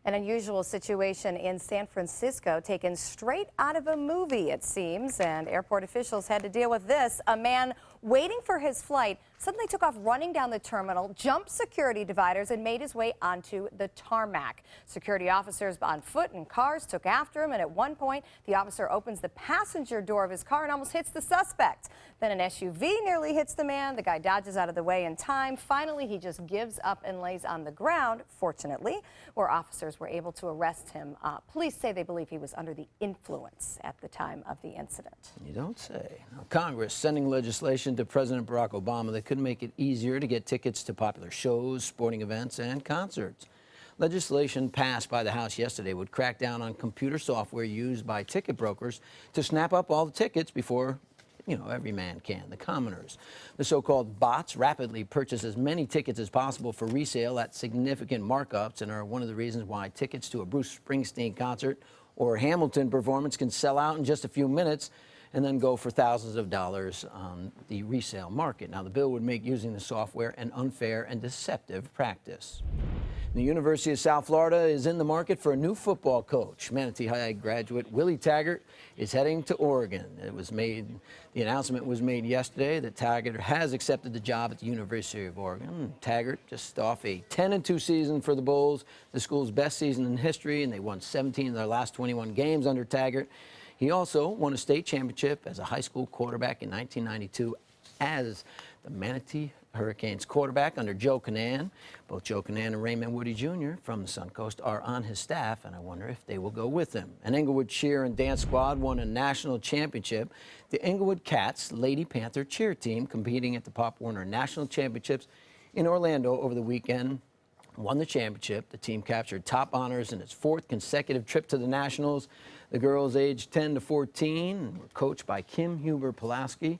An unusual situation in San Francisco taken straight out of a movie, it seems, and airport officials had to deal with this. A man waiting for his flight suddenly took off running down the terminal, jumped security dividers, and made his way onto the tarmac. Security officers on foot and cars took after him, and at one point, the officer opens the passenger door of his car and almost hits the suspect. Then an SUV nearly hits the man. The guy dodges out of the way in time. Finally, he just gives up and lays on the ground, fortunately, where officers were able to arrest him. Police say they believe he was under the influence at the time of the incident. You don't say. Now, Congress sending legislation to President Barack Obama that could make it easier to get tickets to popular shows, sporting events, and concerts. Legislation passed by the House yesterday would crack down on computer software used by ticket brokers to snap up all the tickets before every man can, the commoners. The so-called bots rapidly purchase as many tickets as possible for resale at significant markups and are one of the reasons why tickets to a Bruce Springsteen concert or a Hamilton performance can sell out in just a few minutes and then go for thousands of dollars on the resale market. Now, the bill would make using the software an unfair and deceptive practice. The University of South Florida is in the market for a new football coach. Manatee High graduate Willie Taggart is heading to Oregon. The announcement was made yesterday that Taggart has accepted the job at the University of Oregon. Taggart just off a 10-2 season for the Bulls, the school's best season in history, and they won 17 of their last 21 games under Taggart. He also won a state championship as a high school quarterback in 1992 as the Manatee Hurricanes quarterback under Joe Canaan. Both Joe Canaan and Raymond Woody Jr. from the Suncoast are on his staff, and I wonder if they will go with him. An Englewood cheer and dance squad won a national championship. The Englewood Cats Lady Panther cheer team, competing at the Pop Warner National Championships in Orlando over the weekend, won the championship. The team captured top honors in its 4th consecutive trip to the Nationals. The girls aged 10 to 14 were coached by Kim Huber-Pulaski.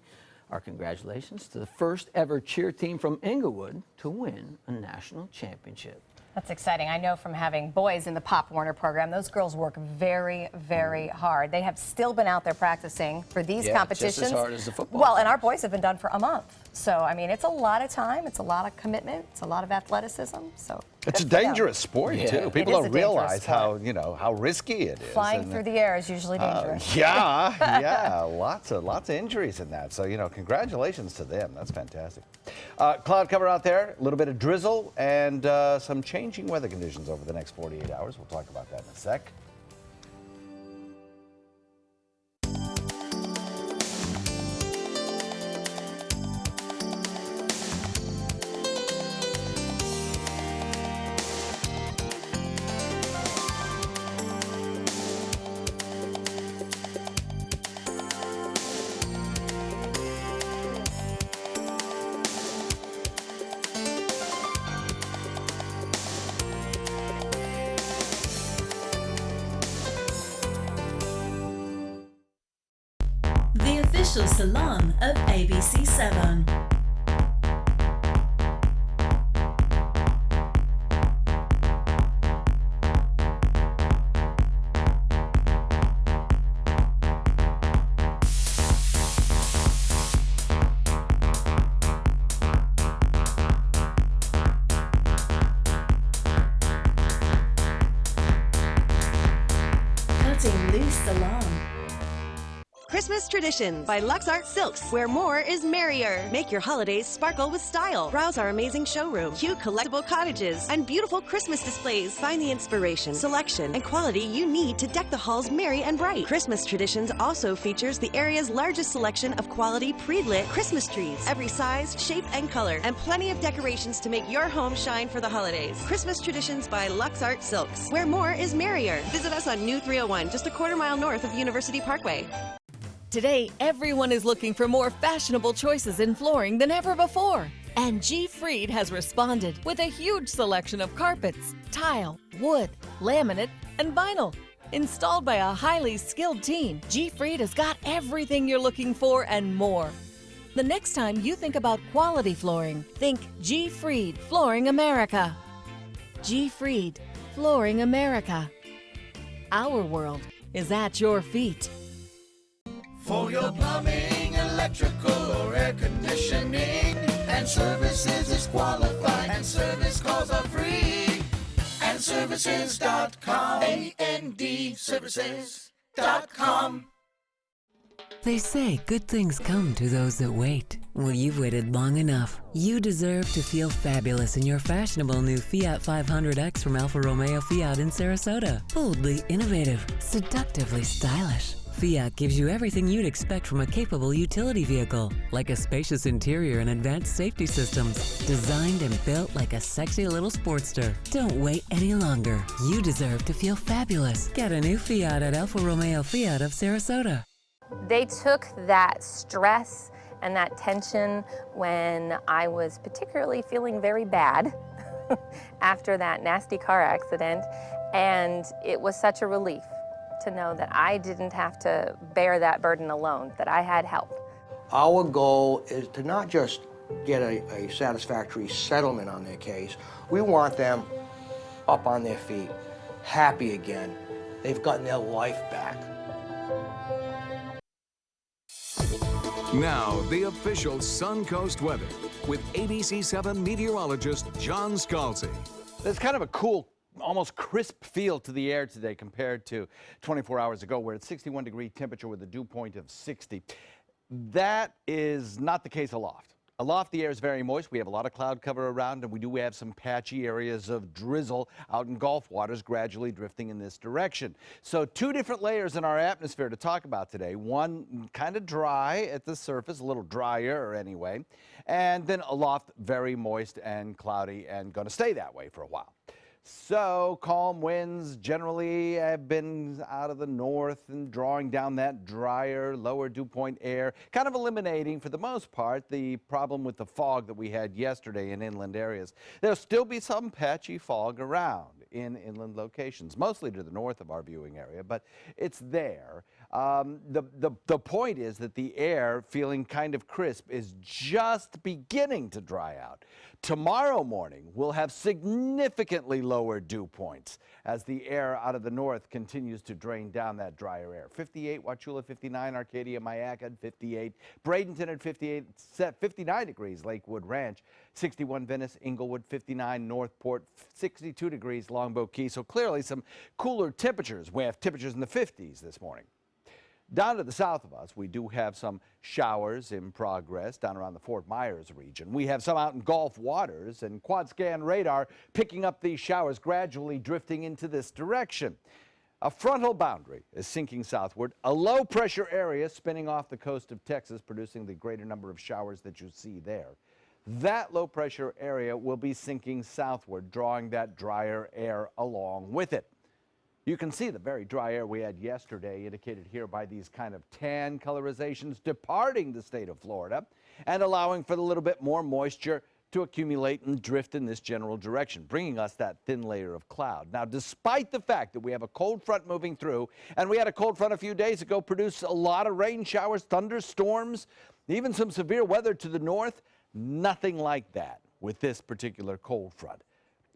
Our congratulations to the first ever cheer team from Englewood to win a national championship. That's exciting. I know from having boys in the Pop Warner program, those girls work very, very hard. They have still been out there practicing for these competitions. Just as hard as the football. Well, and our boys have been done for a month. So, I mean, it's a lot of time. It's a lot of commitment. It's a lot of athleticism. So it's a dangerous sport, too. People don't realize how risky it is. Flying through the air is usually dangerous. Lots of injuries in that. So, congratulations to them. That's fantastic. Cloud cover out there, a little bit of drizzle, and some changing weather conditions over the next 48 hours. We'll talk about that in a sec. The official salon of ABC7. Pass along. Christmas Traditions by Lux Art Silks, where more is merrier. Make your holidays sparkle with style. Browse our amazing showroom, cute collectible cottages, and beautiful Christmas displays. Find the inspiration, selection, and quality you need to deck the halls merry and bright. Christmas Traditions also features the area's largest selection of quality pre-lit Christmas trees, every size, shape, and color, and plenty of decorations to make your home shine for the holidays. Christmas Traditions by Lux Art Silks, where more is merrier. Visit us on New 301, just a quarter-mile north of University Parkway. Today, everyone is looking for more fashionable choices in flooring than ever before. And G. Fried has responded with a huge selection of carpets, tile, wood, laminate, and vinyl. Installed by a highly skilled team, G. Fried has got everything you're looking for and more. The next time you think about quality flooring, think G. Fried Flooring America. G. Fried Flooring America. Our world is at your feet. For your plumbing, electrical, or air conditioning, and services is qualified, and service calls are free. And services.com, A-N-D, services.com. They say good things come to those that wait. Well, you've waited long enough. You deserve to feel fabulous in your fashionable new Fiat 500X from Alfa Romeo Fiat in Sarasota. Boldly innovative, seductively stylish. Fiat gives you everything you'd expect from a capable utility vehicle, like a spacious interior and advanced safety systems, designed and built like a sexy little sportster. Don't wait any longer. You deserve to feel fabulous. Get a new Fiat at Alfa Romeo Fiat of Sarasota. They took that stress and that tension when I was particularly feeling very bad after that nasty car accident, and it was such a relief to know that I didn't have to bear that burden alone, that I had help. Our goal is to not just get a satisfactory settlement on their case. We want them up on their feet, happy again. They've gotten their life back. Now, the official Suncoast weather with ABC7 meteorologist John Scalzi. There's kind of a cool, almost crisp feel to the air today compared to 24 hours ago. We're at 61-degree temperature with a dew point of 60. That is not the case aloft. Aloft, the air is very moist. We have a lot of cloud cover around, and we do have some patchy areas of drizzle out in Gulf waters gradually drifting in this direction. So two different layers in our atmosphere to talk about today. One kind of dry at the surface, a little drier anyway, and then aloft, very moist and cloudy and going to stay that way for a while. So calm winds generally have been out of the north and drawing down that drier, lower dew point air, kind of eliminating, for the most part, the problem with the fog that we had yesterday in inland areas. There'll still be some patchy fog around in inland locations, mostly to the north of our viewing area, but it's there. The point is that the air, feeling kind of crisp, is just beginning to dry out. Tomorrow morning, we'll have significantly lower dew points as the air out of the north continues to drain down that drier air. 58, Wauchula 59, Arcadia, Mayaca 58, Bradenton at 58, 59 degrees, Lakewood Ranch, 61 Venice, Inglewood 59, Northport 62 degrees, Longboat Key. So clearly some cooler temperatures. We have temperatures in the 50s this morning. Down to the south of us, we do have some showers in progress down around the Fort Myers region. We have some out in Gulf waters, and quad scan radar picking up these showers gradually drifting into this direction. A frontal boundary is sinking southward, a low pressure area spinning off the coast of Texas, producing the greater number of showers that you see there. That low pressure area will be sinking southward, drawing that drier air along with it. You can see the very dry air we had yesterday, indicated here by these kind of tan colorizations, departing the state of Florida and allowing for the little bit more moisture to accumulate and drift in this general direction, bringing us that thin layer of cloud. Now, despite the fact that we have a cold front moving through, and we had a cold front a few days ago produce a lot of rain showers, thunderstorms, even some severe weather to the north, nothing like that with this particular cold front.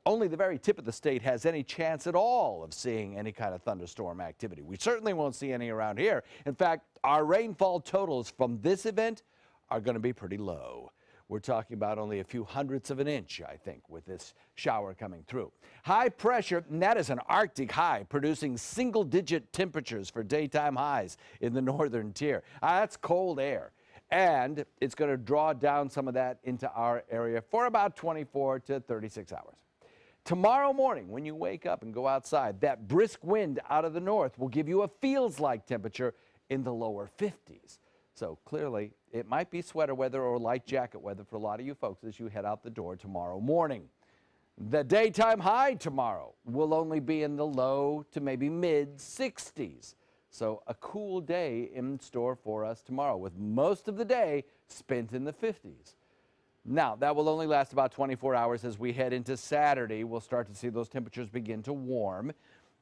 Only the very tip of the state has any chance at all of seeing any kind of thunderstorm activity. We certainly won't see any around here. In fact, our rainfall totals from this event are going to be pretty low. We're talking about only a few hundredths of an inch, I think, with this shower coming through. High pressure, and that is an Arctic high, producing single-digit temperatures for daytime highs in the northern tier. That's cold air. And it's going to draw down some of that into our area for about 24 to 36 hours. Tomorrow morning, when you wake up and go outside, that brisk wind out of the north will give you a feels-like temperature in the lower 50s. So clearly, it might be sweater weather or light jacket weather for a lot of you folks as you head out the door tomorrow morning. The daytime high tomorrow will only be in the low to maybe mid 60s. So a cool day in store for us tomorrow, with most of the day spent in the 50s. Now, that will only last about 24 hours. As we head into Saturday, we'll start to see those temperatures begin to warm.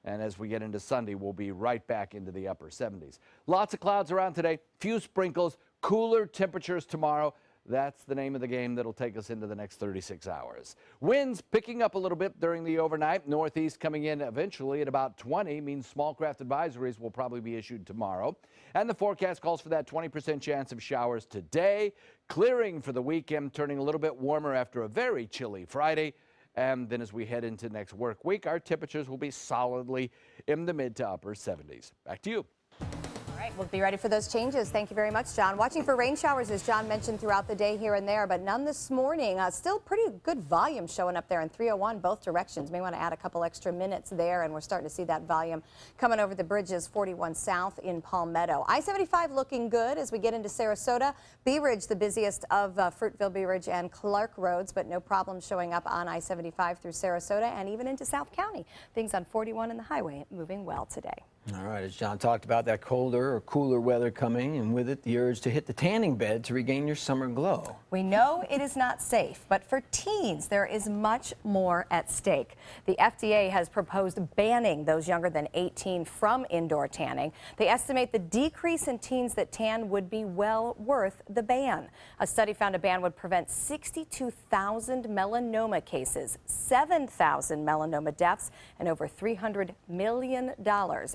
And as we get into Sunday, we'll be right back into the upper 70s. Lots of clouds around today, few sprinkles, cooler temperatures tomorrow. That's the name of the game that'll take us into the next 36 hours. Winds picking up a little bit during the overnight. Northeast coming in eventually at about 20 means small craft advisories will probably be issued tomorrow. And the forecast calls for that 20% chance of showers today. Clearing for the weekend, turning a little bit warmer after a very chilly Friday. And then as we head into next work week, our temperatures will be solidly in the mid to upper 70s. Back to you. All right, we'll be ready for those changes. Thank you very much, John. Watching for rain showers, as John mentioned, throughout the day here and there, but none this morning. Still pretty good volume showing up there in 301 both directions. May want to add a couple extra minutes there, and we're starting to see that volume coming over the bridges. 41 south in Palmetto. I-75 looking good as we get into Sarasota. Bee Ridge, the busiest of Fruitville, Bee Ridge, and Clark roads, but no problem showing up on I-75 through Sarasota and even into South County. Things on 41 and the highway moving well today. All right, as John talked about, that colder or cooler weather coming, and with it the urge to hit the tanning bed to regain your summer glow. We know it is not safe, but for teens, there is much more at stake. The FDA has proposed banning those younger than 18 from indoor tanning. They estimate the decrease in teens that tan would be well worth the ban. A study found a ban would prevent 62,000 melanoma cases, 7,000 melanoma deaths, and over $300 million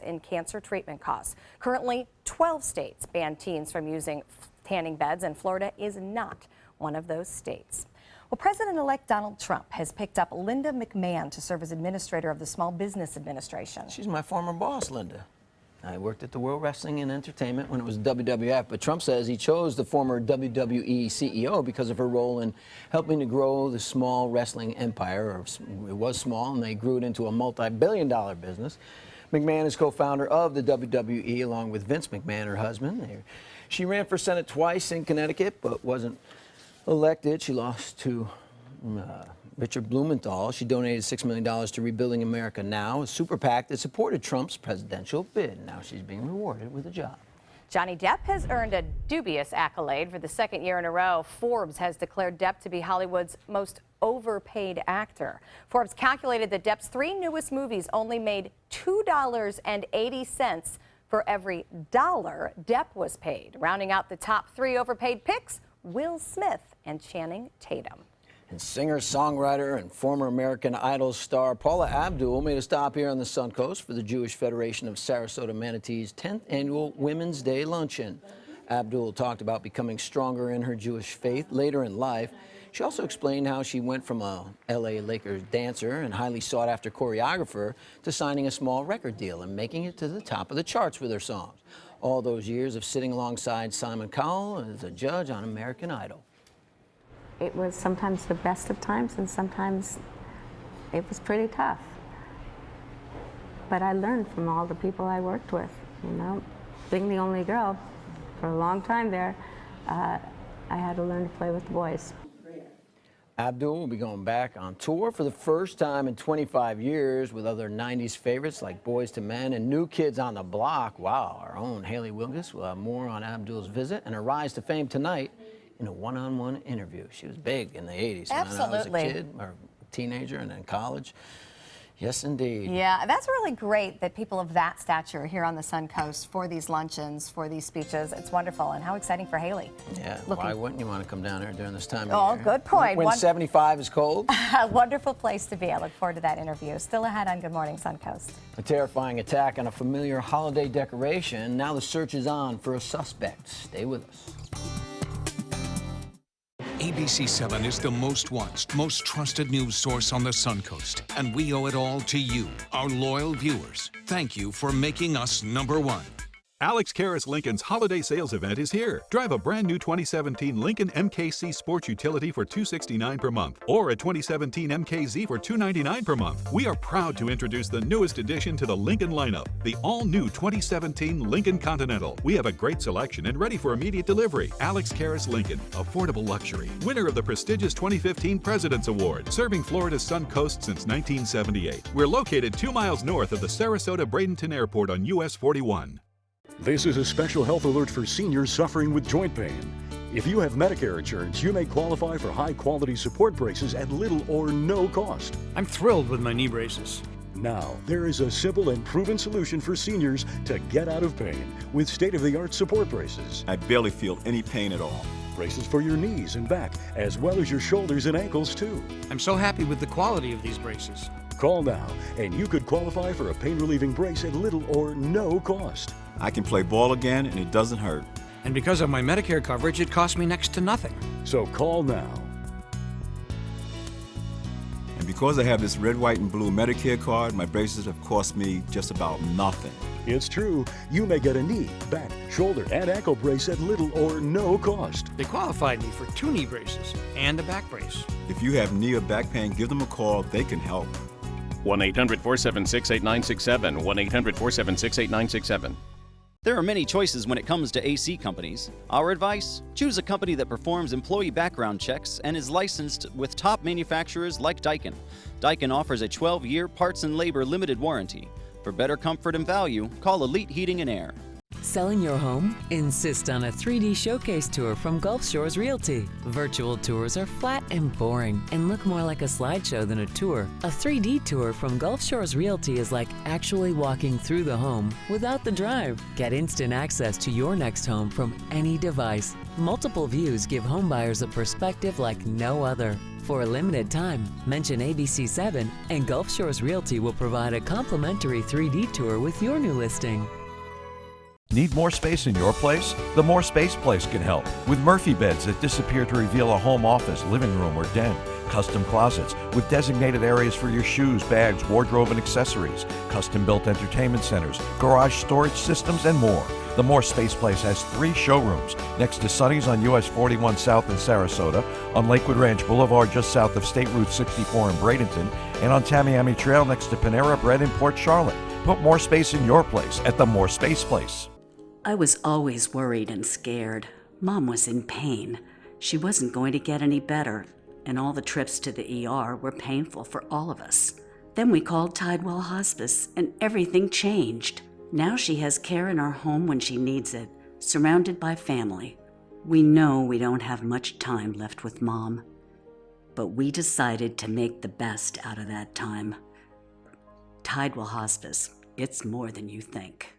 in cancer treatment costs. Currently, 12 states ban teens from using tanning beds, and Florida is not one of those states. Well, President-elect Donald Trump has picked up Linda McMahon to serve as administrator of the Small Business Administration. She's my former boss, Linda. I worked at the World Wrestling and Entertainment when it was WWF, but Trump says he chose the former WWE CEO because of her role in helping to grow the small wrestling empire. Or it was small, and they grew it into a multi-billion-dollar business. McMahon is co-founder of the WWE along with Vince McMahon, her husband. She ran for Senate twice in Connecticut, but wasn't elected. She lost to Richard Blumenthal. She donated $6 million to Rebuilding America Now, a super PAC that supported Trump's presidential bid. Now she's being rewarded with a job. Johnny Depp has earned a dubious accolade for the second year in a row. Forbes has declared Depp to be Hollywood's most overpaid actor. Forbes calculated that Depp's 3 newest movies only made $2.80 for every dollar Depp was paid. Rounding out the top 3 overpaid picks, Will Smith and Channing Tatum. And singer, songwriter, and former American Idol star Paula Abdul made a stop here on the Suncoast for the Jewish Federation of Sarasota Manatee's 10th annual Women's Day Luncheon. Abdul talked about becoming stronger in her Jewish faith later in life. She also explained how she went from a LA Lakers dancer and highly sought-after choreographer to signing a small record deal and making it to the top of the charts with her songs. All those years of sitting alongside Simon Cowell as a judge on American Idol. It was sometimes the best of times, and sometimes it was pretty tough. But I learned from all the people I worked with, you know. Being the only girl for a long time there, I had to learn to play with the boys. Abdul will be going back on tour for the first time in 25 years with other 90s favorites like Boys to Men and New Kids on the Block. Wow, our own Haley Wilgus will have more on Abdul's visit and her rise to fame tonight in a one-on-one interview. She was big in the 80s. Absolutely. When I was a kid or a teenager and in college. Yes, indeed. Yeah, that's really great that people of that stature are here on the Suncoast for these luncheons, for these speeches. It's wonderful, and how exciting for Haley. Yeah, why wouldn't you want to come down here during this time of year? Good point. When 75 is cold. A wonderful place to be. I look forward to that interview. Still ahead on Good Morning Suncoast. A terrifying attack on a familiar holiday decoration. Now the search is on for a suspect. Stay with us. ABC7 is the most watched, most trusted news source on the Suncoast, and we owe it all to you, our loyal viewers. Thank you for making us #1. Alex Karras Lincoln's holiday sales event is here. Drive a brand new 2017 Lincoln MKC Sport Utility for $269 per month, or a 2017 MKZ for $299 per month. We are proud to introduce the newest addition to the Lincoln lineup, the all-new 2017 Lincoln Continental. We have a great selection and ready for immediate delivery. Alex Karras Lincoln, affordable luxury, winner of the prestigious 2015 President's Award, serving Florida's Suncoast since 1978. We're located 2 miles north of the Sarasota-Bradenton Airport on US 41. This is a special health alert for seniors suffering with joint pain. If you have Medicare insurance, you may qualify for high-quality support braces at little or no cost. I'm thrilled with my knee braces. Now, there is a simple and proven solution for seniors to get out of pain with state-of-the-art support braces. I barely feel any pain at all. Braces for your knees and back, as well as your shoulders and ankles, too. I'm so happy with the quality of these braces. Call now, and you could qualify for a pain-relieving brace at little or no cost. I can play ball again, and it doesn't hurt. And because of my Medicare coverage, it costs me next to nothing. So call now. And because I have this red, white, and blue Medicare card, my braces have cost me just about nothing. It's true. You may get a knee, back, shoulder, and ankle brace at little or no cost. They qualified me for 2 knee braces and a back brace. If you have knee or back pain, give them a call. They can help. 1-800-476-8967. 1-800-476-8967. There are many choices when it comes to AC companies. Our advice? Choose a company that performs employee background checks and is licensed with top manufacturers like Daikin. Daikin offers a 12-year parts and labor limited warranty. For better comfort and value, call Elite Heating and Air. Selling your home? Insist on a 3D showcase tour from Gulf Shores Realty. Virtual tours are flat and boring and look more like a slideshow than a tour. A 3D tour from Gulf Shores Realty is like actually walking through the home without the drive. Get instant access to your next home from any device. Multiple views give homebuyers a perspective like no other. For a limited time, mention ABC7 and Gulf Shores Realty will provide a complimentary 3D tour with your new listing. Need more space in your place? The More Space Place can help with Murphy beds that disappear to reveal a home office, living room, or den. Custom closets with designated areas for your shoes, bags, wardrobe, and accessories. Custom-built entertainment centers, garage storage systems, and more. The More Space Place has 3 showrooms next to Sunny's on US 41 South in Sarasota, on Lakewood Ranch Boulevard just south of State Route 64 in Bradenton, and on Tamiami Trail next to Panera Bread in Port Charlotte. Put more space in your place at the More Space Place. I was always worried and scared. Mom was in pain. She wasn't going to get any better, and all the trips to the ER were painful for all of us. Then we called Tidewell Hospice, and everything changed. Now she has care in our home when she needs it, surrounded by family. We know we don't have much time left with Mom, but we decided to make the best out of that time. Tidewell Hospice, it's more than you think.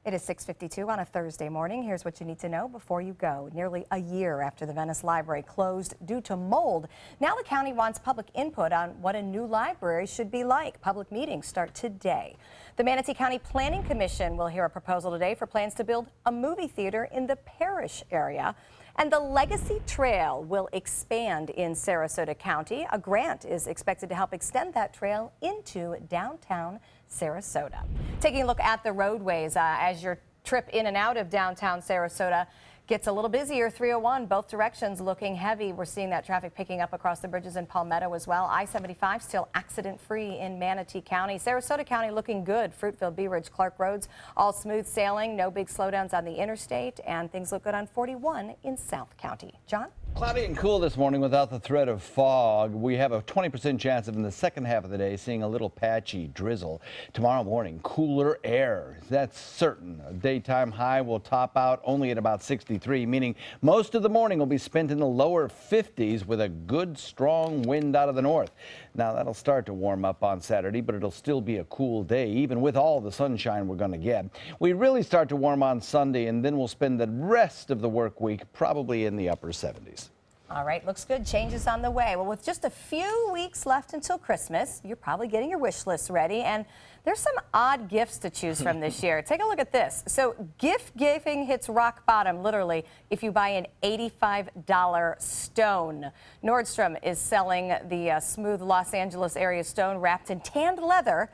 It is 6:52 on a Thursday morning. Here's what you need to know before you go. Nearly a year after the Venice Library closed due to mold, now the county wants public input on what a new library should be like. Public meetings start today. The Manatee County Planning Commission will hear a proposal today for plans to build a movie theater in the Parish area. And the Legacy Trail will expand in Sarasota County. A grant is expected to help extend that trail into downtown Sarasota. Taking a look at the roadways as your trip in and out of downtown Sarasota gets a little busier. 301, both directions looking heavy. We're seeing that traffic picking up across the bridges in Palmetto as well. I-75 still accident-free in Manatee County. Sarasota County looking good. Fruitville, Bee Ridge, Clark roads all smooth sailing. No big slowdowns on the interstate, and things look good on 41 in South County. John? Cloudy and cool this morning without the threat of fog. We have a 20% chance of in the second half of the day seeing a little patchy drizzle. Tomorrow morning, cooler air. That's certain. A daytime high will top out only at about 63, meaning most of the morning will be spent in the lower 50s with a good strong wind out of the north. Now that'll start to warm up on Saturday, but it'll still be a cool day, even with all the sunshine we're going to get. We really start to warm on Sunday, and then we'll spend the rest of the work week probably in the upper 70s. All right, looks good. Changes on the way. Well, with just a few weeks left until Christmas, you're probably getting your wish list ready, and there's some odd gifts to choose from this year. Take a look at this. So gift giving hits rock bottom, literally, if you buy an $85 stone. Nordstrom is selling the smooth Los Angeles area stone wrapped in tanned leather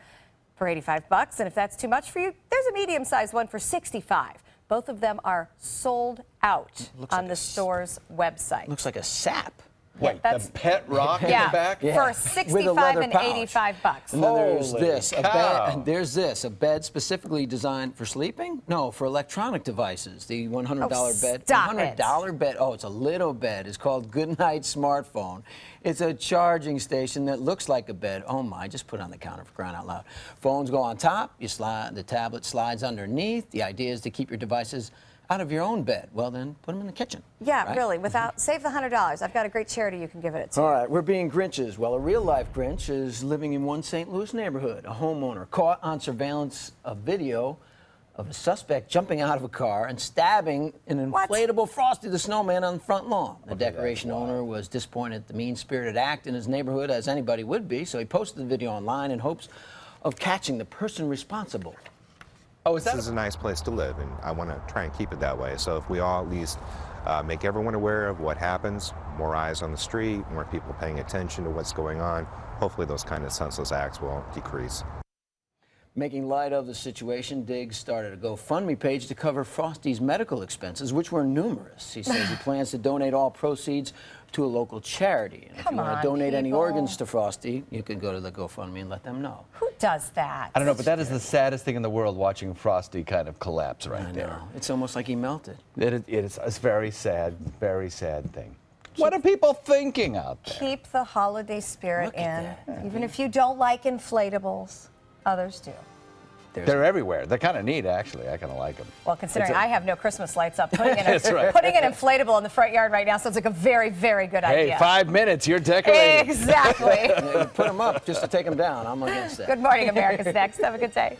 for $85, and if that's too much for you, there's a medium-sized one for $65. Both of them are sold out on the store's website. Looks like a sap. Wait, the pet rock in the back? For $65 and $85. And then there's Holy this, cow. a bed specifically designed for sleeping? No, for electronic devices. The $100 bed. Stop it. $100 bed. Oh, it's a little bed. It's called Goodnight Smartphone. It's a charging station that looks like a bed. Oh my, just put it on the counter for crying out loud. Phones go on top, the tablet slides underneath. The idea is to keep your devices out of your own bed. Well, then put them in the kitchen. Yeah, right? really, save the $100. I've got a great charity you can give it to. All right, we're being Grinches. Well, a real-life Grinch is living in one St. Louis neighborhood. A homeowner caught on surveillance a video of a suspect jumping out of a car and stabbing an inflatable Frosty the Snowman on the front lawn. The decoration owner was disappointed at the mean-spirited act in his neighborhood, as anybody would be, so he posted the video online in hopes of catching the person responsible. Oh, this is a nice place to live, and I want to try and keep it that way. So if we all at least make everyone aware of what happens, more eyes on the street, more people paying attention to what's going on, hopefully those kind of senseless acts will decrease. Making light of the situation, Diggs started a GoFundMe page to cover Frosty's medical expenses, which were numerous. He says he plans to donate all proceeds to a local charity. And if you want to donate any organs to Frosty, you can go to the GoFundMe and let them know. Who does that? I don't know, but that is the saddest thing in the world, watching Frosty kind of collapse right there. It's almost like he melted. It's a very sad thing. What are people thinking out there? Keep the holiday spirit in. Even if you don't like inflatables, others do. They're everywhere. They're kind of neat, actually. I kind of like them. Well, considering I have no Christmas lights up, putting an inflatable in the front yard right now sounds like a very, very good idea. Hey, 5 minutes, you're decorating. Exactly. You put them up just to take them down. I'm against that. Good morning, America's next. Have a good day.